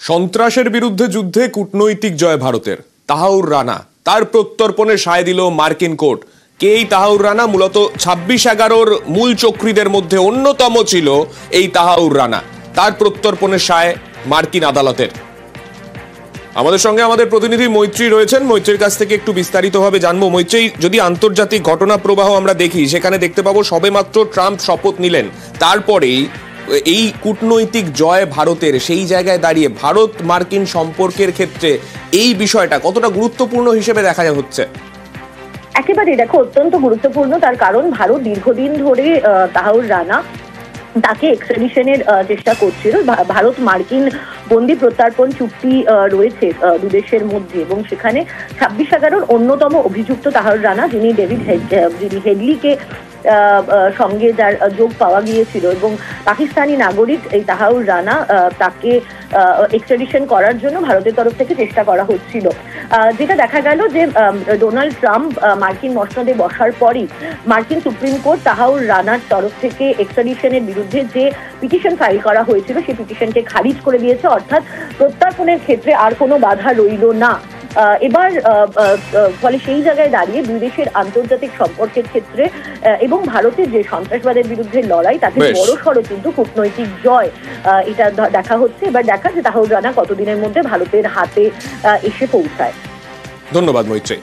সন্ত্রাসের বিরুদ্ধে যুদ্ধে কূটনৈতিক জয় ভারতের। তাহাউর রানা তার প্রত্যর্পণে সায় দিল মার্কিন কোর্ট। কে এই তাহাউর রানা? মূলত 26/11 মূল চক্রীদের মধ্যে অন্যতম ছিল এই তাহাউর রানা। তার প্রত্যর্পণে সায় মার্কিন আদালতের। আমাদের সঙ্গে আমাদের প্রতিনিধি মৈত্রী রয়েছেন। মৈত্রীর কাছ থেকে একটু বিস্তারিতভাবে জানবো। মৈত্রী, যদি আন্তর্জাতিক ঘটনা প্রবাহ আমরা দেখি, সেখানে দেখতে পাবো সবেমাত্র ট্রাম্প শপথ নিলেন, তারপরেই এই কূটনৈতিক জয় ভারতের। সেই জায়গায় দাঁড়িয়ে ভারত মার্কিন সম্পর্কের ক্ষেত্রে এই বিষয়টা কতটা গুরুত্বপূর্ণ হিসেবে দেখা হচ্ছে? একেবারে দেখো, অত্যন্ত গুরুত্বপূর্ণ। তার কারণ ভারত দীর্ঘদিন ধরে তাহাউর রানা তাকে এক্সট্রাডিশনের চেষ্টা করছিল। ভারত মার্কিন বন্দি প্রত্যর্পণ চুক্তি রয়েছে দুদেশের মধ্যে, এবং সেখানে 26/11 অন্যতম অভিযুক্ত তাহাউর রানা, যিনি যিনি হেডলিকে সঙ্গে যার যোগ পাওয়া গিয়েছিল, এবং পাকিস্তানি নাগরিক এই তাহাউর রানা, তাকে এক্সট্রাডিশন করার জন্য ভারতের তরফ থেকে চেষ্টা করা হচ্ছিল। যেটা দেখা গেল যে ডোনাল্ড ট্রাম্প মার্কিন মসনদে বসার পরই মার্কিন সুপ্রিম কোর্ট তাহাউর রানার তরফ থেকে এক্সট্রাডিশনের বিরুদ্ধে যে পিটিশন ফাইল করা হয়েছিল সেই পিটিশনকে খারিজ করে দিয়েছে। অর্থাৎ প্রত্যর্পণের ক্ষেত্রে আর কোনো বাধা রইল না। এবার ফলে সেই জায়গায় দাঁড়িয়ে দুই দেশের আন্তর্জাতিক সম্পর্কের ক্ষেত্রে এবং ভারতের যে সন্ত্রাসবাদের বিরুদ্ধে লড়াই, তাতে বড়সড় কিন্তু কূটনৈতিক জয় এটা দেখা হচ্ছে। এবার দেখা যে তাহাউর রানা কতদিনের মধ্যে ভারতের হাতে এসে পৌঁছায়। ধন্যবাদ মৈত্রী।